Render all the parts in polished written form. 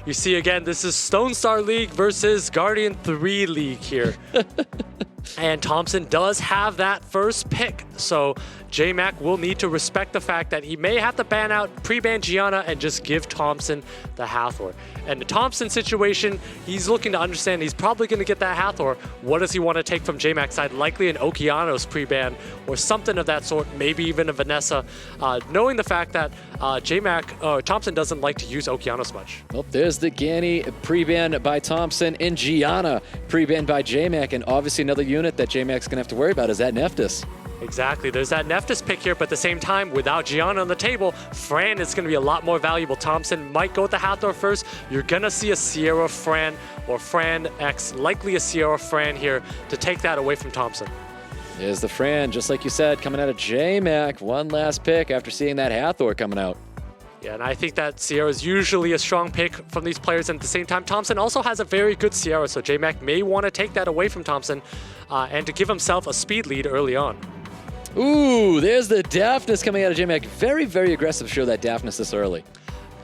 You see, again, this is Stone Star League versus Guardian 3 League here. And THOMPSIN does have that first pick, so JMAK will need to respect the fact that he may have to ban out, pre-ban Gianna, and just give THOMPSIN the Hathor. And the THOMPSIN situation, he's looking to understand he's probably going to get that Hathor. What does he want to take from JMAK's side? Likely an Okeanos pre-ban or something of that sort, maybe even a Vanessa. Knowing the fact that THOMPSIN doesn't like to use Okeanos much. Well, there's the Ganny pre-ban by THOMPSIN and Gianna pre-ban by JMAK, and obviously another unit that JMAK's going to have to worry about is that Nephthys. Exactly. There's that Nephthys pick here, but at the same time, without Gianna on the table, Fran is going to be a lot more valuable. THOMPSIN might go with the Hathor first. You're going to see a Sierra Fran or Fran X, likely a Sierra Fran here to take that away from THOMPSIN. There's the Fran, just like you said, coming out of JMAK. One last pick after seeing that Hathor coming out. Yeah, and I think that Sierra is usually a strong pick from these players, and at the same time, THOMPSIN also has a very good Sierra, so JMAK may want to take that away from THOMPSIN and to give himself a speed lead early on. Ooh, there's the Daphnis coming out of JMAK. Very, very aggressive show, that Daphnis this early.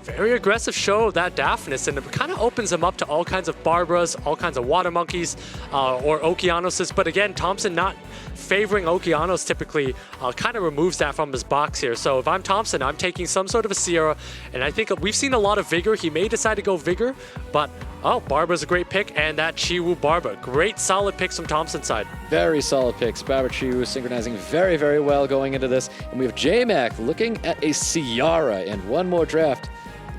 Very aggressive show of that Daphnis, and it kind of opens him up to all kinds of Barbaras, all kinds of Water Monkeys, or Okeanoses. But again, THOMPSIN not favoring Okeanos typically kind of removes that from his box here. So if I'm THOMPSIN, I'm taking some sort of a Sierra, and I think we've seen a lot of Vigor. He may decide to go Vigor, but Barbara's a great pick, and that Chiwu Barba. Great solid picks from THOMPSIN's side. Very solid picks. Barbara Chiwu synchronizing very, very well going into this. And we have JMAK looking at a Ciara and one more draft.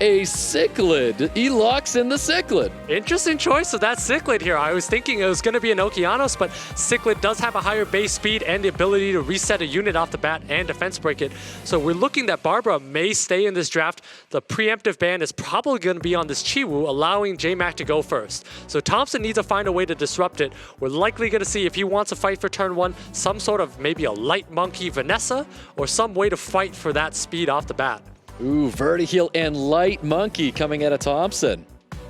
A Cichlid. He locks in the Cichlid. Interesting choice of that Cichlid here. I was thinking it was going to be an Okeanos, but Cichlid does have a higher base speed and the ability to reset a unit off the bat and defense break it. So we're looking that Barbara may stay in this draft. The preemptive ban is probably going to be on this Chiwu, allowing JMAK to go first. So THOMPSIN needs to find a way to disrupt it. We're likely going to see, if he wants to fight for turn one, some sort of maybe a light monkey Vanessa or some way to fight for that speed off the bat. Ooh, Vertiheal and Light Monkey coming out of THOMPSIN.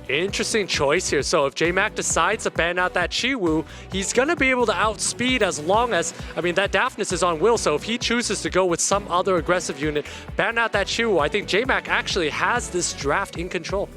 Interesting choice here. So if JMAK decides to ban out that Chiwu, he's going to be able to outspeed as long as, that Daphnis is on will. So if he chooses to go with some other aggressive unit, ban out that Chiwu, I think JMAK actually has this draft in control.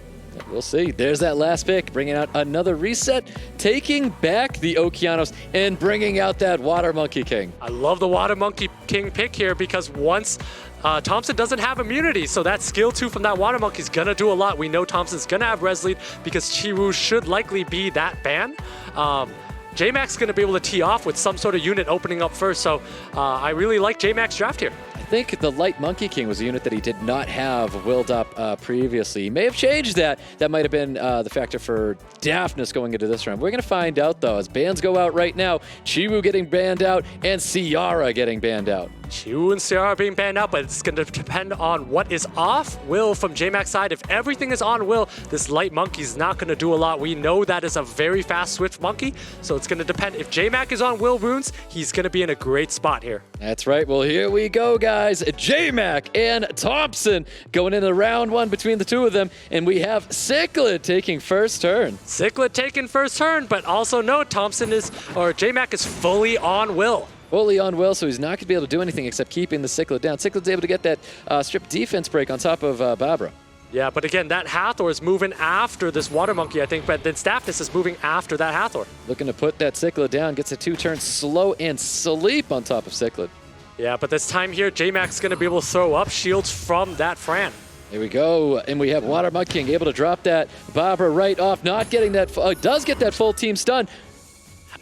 We'll see. There's that last pick, bringing out another reset, taking back the Okeanos and bringing out that Water Monkey King. I love the Water Monkey King pick here because once THOMPSIN doesn't have immunity, so that skill 2 from that Water Monkey is going to do a lot. We know THOMPSIN's going to have Res Lead because Chiwu should likely be that ban. JMAK's going to be able to tee off with some sort of unit opening up first, so I really like JMAK's draft here. I think the Light Monkey King was a unit that he did not have willed up previously. He may have changed that. That might have been the factor for Daphnis going into this round. We're going to find out, though, as bans go out right now. Chiwu getting banned out and Ciara getting banned out. Chiwu and Ciara being banned out, but it's going to depend on what is off will from JMAK's side. If everything is on will, this Light Monkey is not going to do a lot. We know that is a very fast, swift monkey, so it's going to depend. If JMAK is on will runes, he's going to be in a great spot here. That's right. Well, here we go, guys. JMAK and THOMPSIN going into round one between the two of them, and we have Cichlid taking first turn. Cichlid taking first turn, but also note JMAK is fully on will. Fully on will, so he's not going to be able to do anything except keeping the Cichlid down. Cichlid's able to get that strip defense break on top of Barbara. Yeah, but again, that Hathor is moving after this Water Monkey, I think, but then Daphnis is moving after that Hathor. Looking to put that Cichlid down, gets a 2-turn slow and sleep on top of Cichlid. Yeah, but this time here, JMAK's going to be able to throw up shields from that Fran. Here we go, and we have Water Monkey King able to drop that Barbara right off, not getting that, does get that full team stun.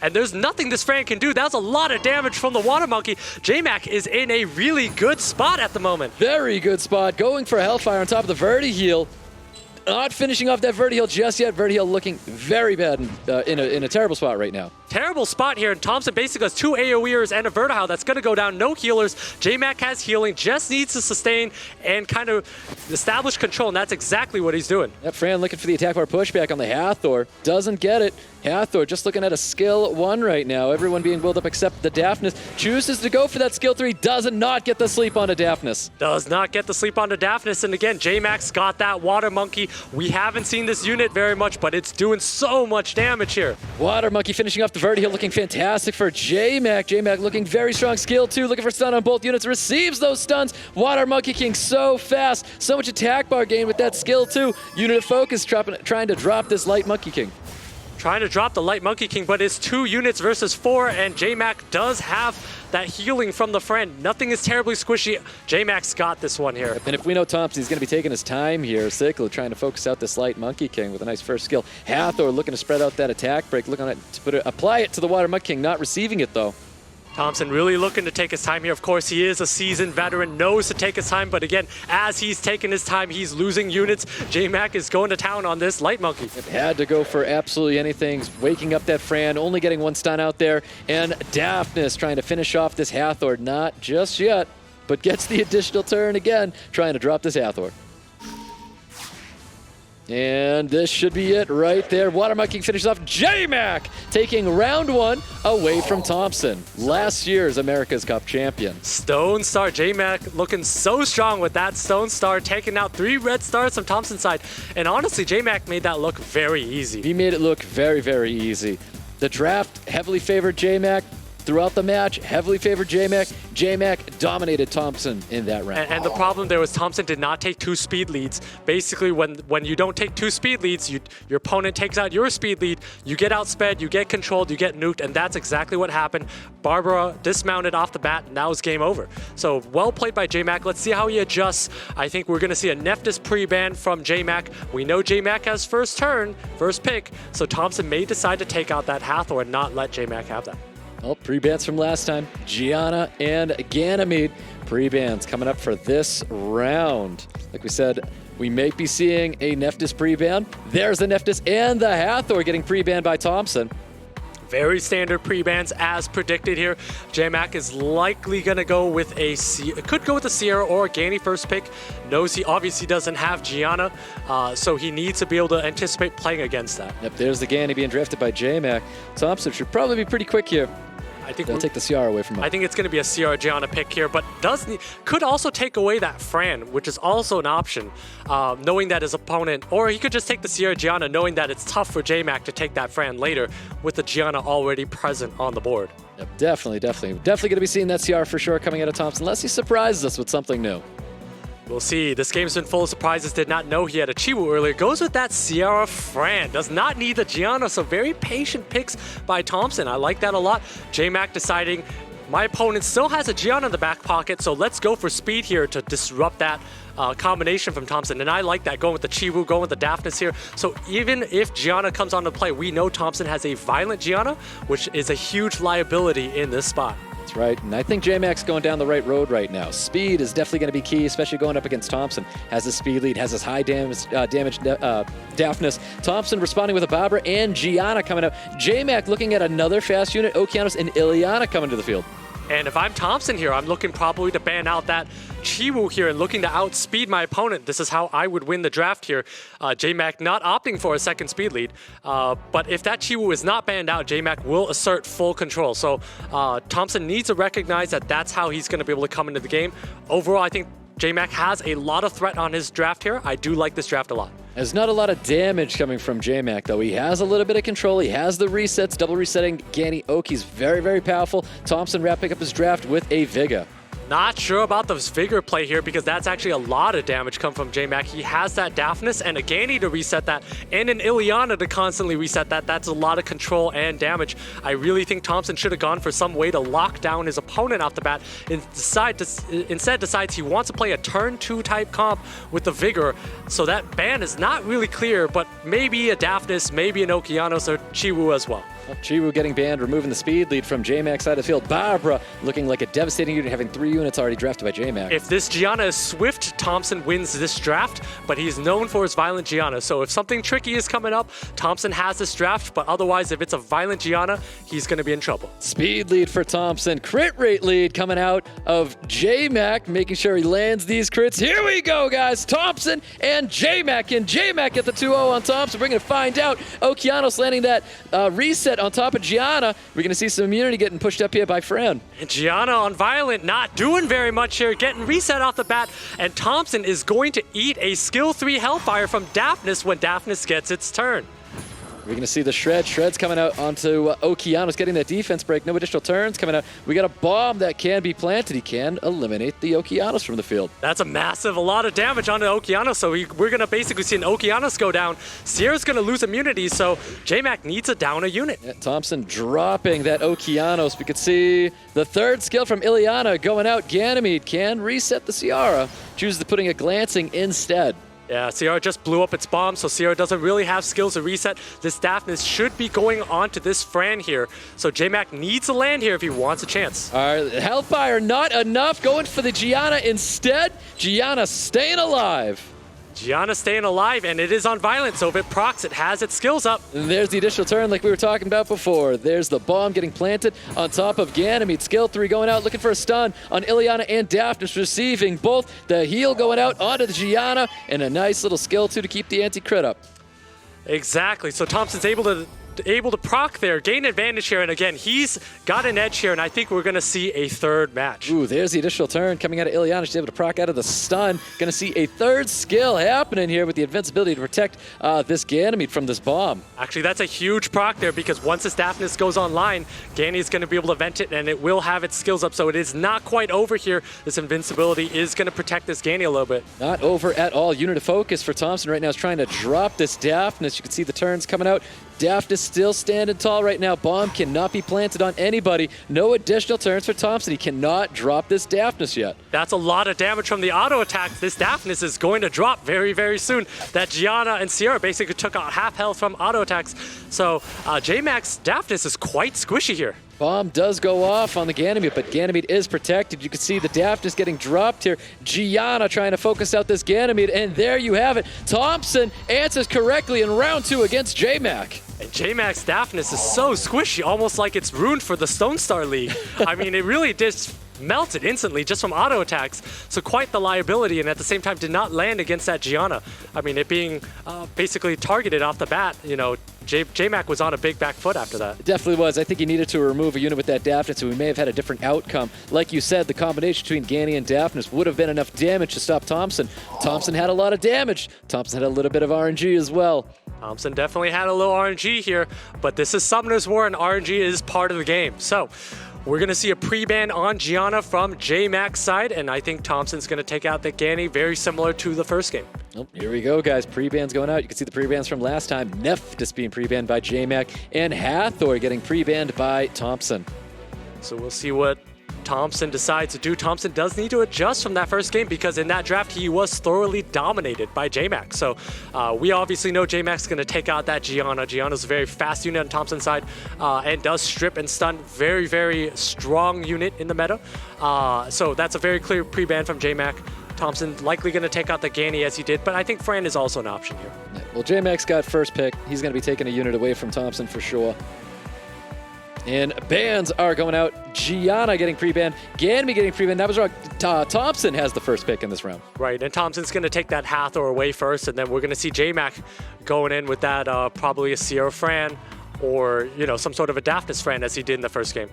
And there's nothing this Fran can do. That was a lot of damage from the Water Monkey. JMAK is in a really good spot at the moment. Very good spot, going for Hellfire on top of the Vertiheal. Not finishing off that Vertiheal just yet. Vertiheal looking very bad in a terrible spot right now. Terrible spot here, and THOMPSIN basically has 2 AoEers and a Vertiheal that's going to go down. No healers. JMAK has healing, just needs to sustain and kind of establish control, and that's exactly what he's doing. Yep, Fran looking for the attack bar pushback on the Hathor. Doesn't get it. Hathor just looking at a skill 1 right now. Everyone being willed up except the Daphnis. Chooses to go for that skill 3. Does not get the sleep onto Daphnis. Does not get the sleep onto Daphnis. And again, JMAK's got that Water Monkey. We haven't seen this unit very much, but it's doing so much damage here. Water Monkey finishing off the vertical, looking fantastic for JMAK. JMAK looking very strong. Skill 2, looking for stun on both units. Receives those stuns. Water Monkey King so fast. So much attack bar gain with that skill 2. Unit of focus trying to drop this Light Monkey King. Trying to drop the Light Monkey King, but it's 2 units versus 4, and JMAK does have that healing from the friend. Nothing is terribly squishy. JMAK's got this one here. And if we know Thompson, he's going to be taking his time here. Cyclo trying to focus out this Light Monkey King with a nice first skill. Hathor looking to spread out that attack break, looking to apply it to the Water Monkey King, not receiving it though. Thompson really looking to take his time here. Of course, he is a seasoned veteran, knows to take his time, but again, as he's taking his time, he's losing units. JMAK is going to town on this Light Monkey. Had to go for absolutely anything, waking up that Fran, only getting 1 stun out there, and Daphnis trying to finish off this Hathor, not just yet, but gets the additional turn again, trying to drop this Hathor. And this should be it right there. Water Monkey finishes off JMAK, taking round 1 away from Thompson, last year's America's Cup champion. Stone Star, JMAK looking so strong with that Stone Star, taking out 3 red stars from Thompson's side. And honestly, JMAK made that look very easy. He made it look very, very easy. The draft heavily favored JMAK. Throughout the match, heavily favored JMAK. JMAK dominated Thompson in that round. And the problem there was Thompson did not take 2 speed leads. Basically, when you don't take 2 speed leads, your opponent takes out your speed lead, you get outsped, you get controlled, you get nuked, and that's exactly what happened. Barbara dismounted off the bat, and now it's game over. So well played by JMAK. Let's see how he adjusts. I think we're going to see a Nephthys pre-ban from JMAK. We know JMAK has first turn, first pick, so Thompson may decide to take out that Hathor and not let JMAK have that. Well, pre-bans from last time. Gianna and Ganymede. Pre-bans coming up for this round. Like we said, we may be seeing a Nephthys pre-ban. There's the Nephthys and the Hathor getting pre-banned by Thompson. Very standard pre-bans as predicted here. JMAK is likely going to go with could go with a Sierra or a Ganny first pick. Knows he obviously doesn't have Gianna, so he needs to be able to anticipate playing against that. Yep, there's the Ganny being drafted by JMAK. Thompson should probably be pretty quick here. I think they'll take the CR away from him. I think it's going to be a CR Gianna pick here, but could also take away that Fran, which is also an option, knowing that his opponent, or he could just take the CR Gianna, knowing that it's tough for JMAK to take that Fran later with the Gianna already present on the board. Yep, definitely going to be seeing that CR for sure coming out of Thompson, unless he surprises us with something new. We'll see. This game's been full of surprises. Did not know he had a Chiwu earlier. Goes with that Sierra Fran. Does not need the Gianna, so very patient picks by Thompson. I like that a lot. JMAK deciding my opponent still has a Gianna in the back pocket, so let's go for speed here to disrupt that combination from Thompson. And I like that, going with the Chiwu, going with the Daphnis here. So even if Gianna comes onto play, we know Thompson has a violent Gianna, which is a huge liability in this spot. That's right, and I think JMAK's going down the right road right now. Speed is definitely going to be key, especially going up against Thompson. Has his speed lead, has his high damage Daphnis. Thompson responding with a Barbara and Gianna coming up. JMAK looking at another fast unit, Okeanos and Ileana coming to the field. And if I'm Thompson here, I'm looking probably to ban out that Chiwu here and looking to outspeed my opponent. This is how I would win the draft here. JMAK not opting for a second speed lead. But if that Chiwu is not banned out, JMAK will assert full control. So Thompson needs to recognize that that's how he's going to be able to come into the game. Overall, I think JMAK has a lot of threat on his draft here. I do like this draft a lot. There's not a lot of damage coming from JMAK, though. He has a little bit of control. He has the resets, double resetting Ganny Oak. He's very, very powerful. Thompson wrapping up his draft with a Viga. Not sure about the Vigor play here because that's actually a lot of damage come from JMAK. He has that Daphnis and a Ganny to reset that and an Ileana to constantly reset that. That's a lot of control and damage. I really think Thompson should have gone for some way to lock down his opponent off the bat and instead decides he wants to play a turn 2 type comp with the Vigor. So that ban is not really clear, but maybe a Daphnis, maybe an Okeanos or Chiwu as well. Chiwu getting banned, removing the speed lead from JMAK's side of the field. Barbara looking like a devastating unit, having 3 units already drafted by JMAK. If this Gianna is swift, Thompson wins this draft, but he's known for his violent Gianna. So if something tricky is coming up, Thompson has this draft, but otherwise, if it's a violent Gianna, he's going to be in trouble. Speed lead for Thompson. Crit rate lead coming out of JMAK, making sure he lands these crits. Here we go, guys. Thompson and JMAK. And JMAK get the 2-0 on Thompson. We're going to find out. Okeanos landing that reset on top of Gianna. We're going to see some immunity getting pushed up here by Fran. And Gianna on Violent not doing very much here, getting reset off the bat. And Thompson is going to eat a skill 3 Hellfire from Daphnis when Daphnis gets its turn. We're going to see the Shred. Shred's coming out onto Okeanos, getting that defense break. No additional turns coming out. We got a bomb that can be planted. He can eliminate the Okeanos from the field. That's a lot of damage onto Okeanos. So we're going to basically see an Okeanos go down. Sierra's going to lose immunity, so JMAK needs to down a unit. Yeah, Thompson dropping that Okeanos. We could see the third skill from Ileana going out. Ganymede can reset the Sierra. Chooses putting a Glancing instead. Yeah, Sierra just blew up its bomb, so Sierra doesn't really have skills to reset. This Daphnis should be going on to this Fran here. So JMAK needs to land here if he wants a chance. All right, Hellfire not enough. Going for the Gianna instead. Gianna staying alive. Gianna staying alive, and it is on Violent, so if it procs, it has its skills up. And there's the additional turn like we were talking about before. There's the bomb getting planted on top of Ganymede. Skill 3 going out, looking for a stun on Ileana and Daphnis, receiving both. The heal going out onto the Gianna, and a nice little skill 2 to keep the anti-crit up. Exactly, so Thompson's able to proc there, gain advantage here, and again, he's got an edge here, and I think we're going to see a third match. Ooh, there's the additional turn coming out of Ileana. She's able to proc out of the stun. Going to see a third skill happening here with the invincibility to protect this Ganymede from this bomb. Actually, that's a huge proc there, because once this Daphnis goes online, Ganymede's going to be able to vent it, and it will have its skills up, so it is not quite over here. This invincibility is going to protect this Gany a little bit. Not over at all. Unit of focus for Thompson right now is trying to drop this Daphnis. You can see the turns coming out. Daphnis still standing tall right now. Bomb cannot be planted on anybody. No additional turns for Thompson. He cannot drop this Daphnis yet. That's a lot of damage from the auto attacks. This Daphnis is going to drop very, very soon. That Gianna and Sierra basically took out half health from auto attacks. So JMAK's Daphnis is quite squishy here. Bomb does go off on the Ganymede, but Ganymede is protected. You can see the Daphnis getting dropped here. Gianna trying to focus out this Ganymede, and there you have it. Thompson answers correctly in round 2 against JMAK. And JMAK's Daphnis is so squishy, almost like it's Rune for the Stone Star League. I mean, it really just melted instantly just from auto attacks. So quite the liability, and at the same time did not land against that Gianna. I mean, it being basically targeted off the bat, you know, JMAK was on a big back foot after that. It definitely was. I think he needed to remove a unit with that Daphnis, so we may have had a different outcome. Like you said, the combination between Gany and Daphnis would have been enough damage to stop Thompson. Thompson had a lot of damage. Thompson had a little bit of RNG as well. Thompson definitely had a little RNG here, but this is Summoner's War, and RNG is part of the game. So we're going to see a pre-ban on Gianna from JMAK's side, and I think Thompson's going to take out the Gany, very similar to the first game. Oh, here we go, guys. Pre-bans going out. You can see the pre-bans from last time. Nephthys being pre-banned by JMAK, and Hathor getting pre-banned by Thompson. So we'll see what Thompson decides to do. Thompson does need to adjust from that first game, because in that draft he was thoroughly dominated by JMAK. So we obviously know JMAK's going to take out that Gianna. Gianna's a very fast unit on Thompson's side, and does strip and stun. Very, very strong unit in the meta. So that's a very clear pre-ban from JMAK. Thompson likely going to take out the Gany as he did, but I think Fran is also an option here. Well, JMAK's got first pick. He's going to be taking a unit away from Thompson for sure. And bans are going out. Gianna getting pre-banned. Ganymede getting pre-banned. That was wrong. Thompson has the first pick in this round. Right, and Thompson's going to take that Hathor away first, and then we're going to see JMAK going in with that probably a Sierra Fran, or, you know, some sort of a Daphnis Fran as he did in the first game.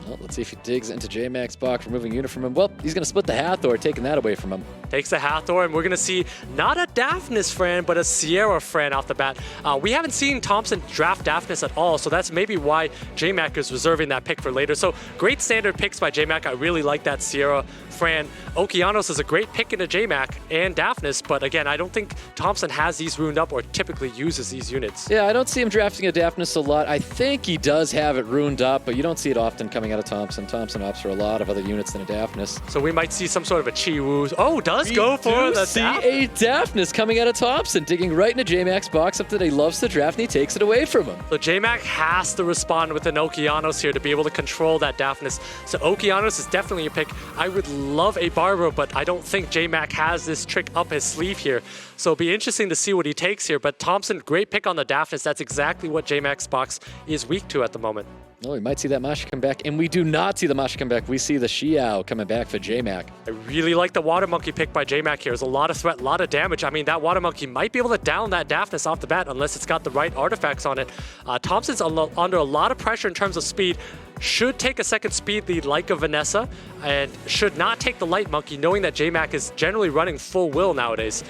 Well, let's see if he digs into JMAK's box, removing unit from him. Well, he's going to split the Hathor, taking that away from him. Takes the Hathor, and we're going to see not a Daphnis Fran, but a Sierra Fran off the bat. We haven't seen Thompson draft Daphnis at all, so that's maybe why JMAK is reserving that pick for later. So great standard picks by JMAK. I really like that Sierra Fran, Okeanos is a great pick into JMAK and Daphnis, but again, I don't think Thompson has these runed up or typically uses these units. Yeah, I don't see him drafting a Daphnis a lot. I think he does have it runed up, but you don't see it often coming out of Thompson. Thompson opts for a lot of other units than a Daphnis. So we might see some sort of a Chi-Wu. Oh, does go for the see a Daphnis coming out of Thompson, digging right into JMAK's box up that he loves to draft, and he takes it away from him. So JMAK has to respond with an Okeanos here to be able to control that Daphnis. So Okeanos is definitely a pick. I would love a Barbaro, but I don't think JMAK has this trick up his sleeve here. So it'll be interesting to see what he takes here. But Thompson, great pick on the Daphnis. That's exactly what JMAK's box is weak to at the moment. Oh, we might see that Masha come back, and we do not see the Masha come back. We see the Xiao coming back for JMAK. I really like the Water Monkey pick by JMAK here. There's a lot of threat, a lot of damage. I mean, that Water Monkey might be able to down that Daphnis off the bat unless it's got the right artifacts on it. Thompson's under a lot of pressure in terms of speed. Should take a second speed lead like a Vanessa, and should not take the Light Monkey, knowing that JMAK is generally running full will nowadays.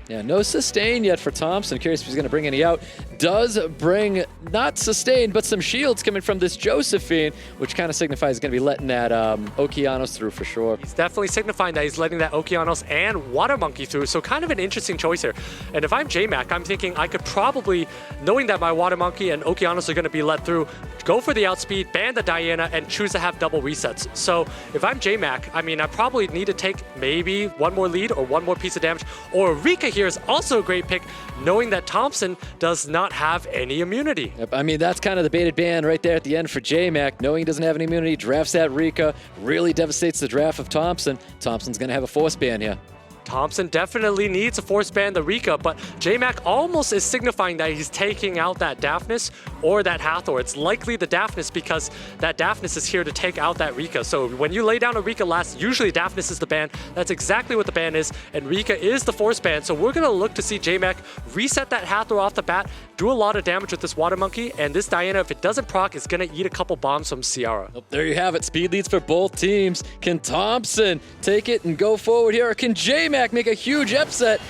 Yeah, no sustain yet for Thompson. Curious if he's going to bring any out. Does bring, not sustain, but some shields coming from this Josephine, which kind of signifies he's going to be letting that Okeanos through for sure. He's definitely signifying that he's letting that Okeanos and Water Monkey through, so kind of an interesting choice here. And if I'm JMAK, I'm thinking I could probably, knowing that my Water Monkey and Okeanos are going to be let through, go for the outspeed, ban the Diana, and choose to have double resets. So if I'm JMAK, I mean, I probably need to take maybe one more lead or one more piece of damage. Or Rika here is also a great pick, knowing that Thompson does not have any immunity. Yep, I mean, that's kind of the baited ban right there at the end for JMAK. Knowing he doesn't have any immunity, drafts that Rika, really devastates the draft of Thompson. Thompson's going to have a force ban here. Thompson definitely needs to force ban the Rika, but JMAK almost is signifying that he's taking out that Daphnis or that Hathor. It's likely the Daphnis because that Daphnis is here to take out that Rika. So when you lay down a Rika last, usually Daphnis is the ban. That's exactly what the ban is, and Rika is the force ban. So we're going to look to see JMAK reset that Hathor off the bat, do a lot of damage with this Water Monkey, and this Diana, if it doesn't proc, is going to eat a couple bombs from Ciara. Oh, there you have it. Speed leads for both teams. Can Thompson take it and go forward here, or can JMAK make a huge upset?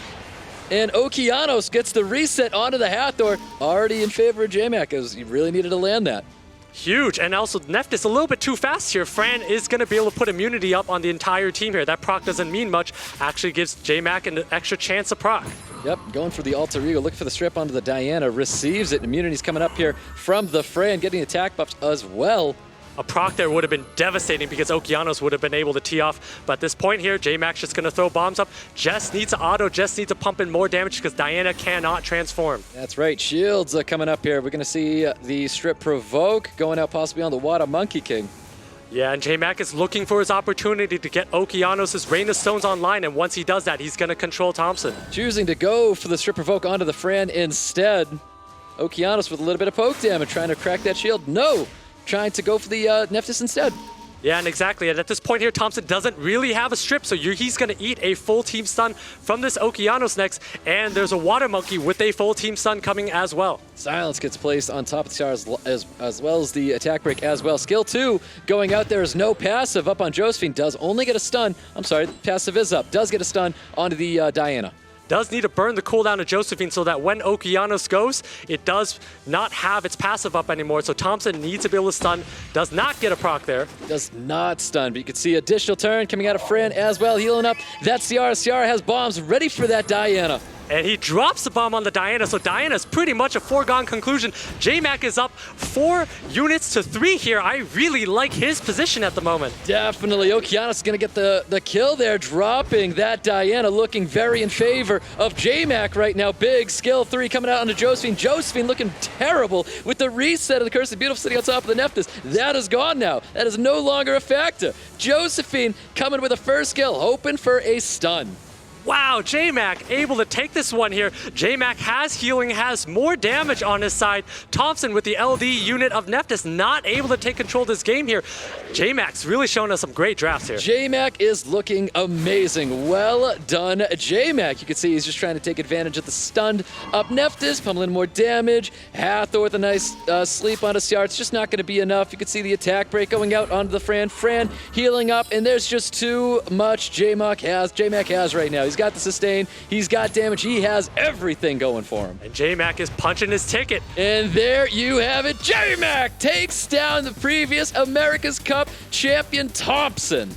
And Okeanos gets the reset onto the Hathor, already in favor of JMAK, as he really needed to land that. Huge, and also Nephthys a little bit too fast here. Fran is going to be able to put immunity up on the entire team here. That proc doesn't mean much, actually gives JMAK an extra chance to proc. Yep, going for the alter ego, looking for the strip onto the Diana, receives it. Immunity's coming up here from the Fran, getting attack buffs as well. A proc there would have been devastating because Okeanos would have been able to tee off. But at this point here, JMAK's just going to throw bombs up. Jess needs to auto. Jess needs to pump in more damage because Diana cannot transform. That's right. Shields are coming up here. We're going to see the strip provoke going out possibly on the Water Monkey King. Yeah, and JMAK is looking for his opportunity to get Okeanos' Rain of Stones online, and once he does that, he's going to control Thompson. Choosing to go for the strip provoke onto the Fran instead. Okeanos with a little bit of poke damage, trying to crack that shield. No! Trying to go for the Nephthys instead. Yeah, and exactly. And at this point here, Thompson doesn't really have a strip, so he's going to eat a full team stun from this Okeanos next. And there's a Water Monkey with a full team stun coming as well. Silence gets placed on top of the stars as well as the attack break as well. Skill 2 going out there is no passive up on Josephine. Does only get a stun. I'm sorry, the passive is up. Does get a stun onto the Diana. Does need to burn the cooldown of Josephine so that when Okeanos goes, it does not have its passive up anymore. So Thompson needs to be able to stun. Does not get a proc there. Does not stun, but you can see additional turn coming out of Fran as well, healing up that Ciara. Ciara has bombs ready for that Diana. And he drops the bomb on the Diana, so Diana's pretty much a foregone conclusion. JMAK is up 4 units to 3 here. I really like his position at the moment. Definitely. Okeanos is going to get the kill there, dropping that Diana, looking very in favor of JMAK right now. Big skill 3 coming out onto Josephine. Josephine looking terrible with the reset of the Curse of Beautiful sitting on top of the Nephthys. That is gone now. That is no longer a factor. Josephine coming with a first skill, hoping for a stun. Wow, JMAK able to take this one here. JMAK has healing, has more damage on his side. Thompson with the LD unit of Nephthys not able to take control of this game here. JMAK's really showing us some great drafts here. JMAK is looking amazing. Well done, JMAK. You can see he's just trying to take advantage of the stunned up Nephthys, pummeling more damage. Hathor with a nice sleep onto Ciara. It's just not going to be enough. You can see the attack break going out onto the Fran. Fran healing up, and there's just too much JMAK has right now. He's got the sustain, he's got damage, he has everything going for him. And JMAK is punching his ticket. And there you have it. JMAK takes down the previous America's Cup champion Thompson.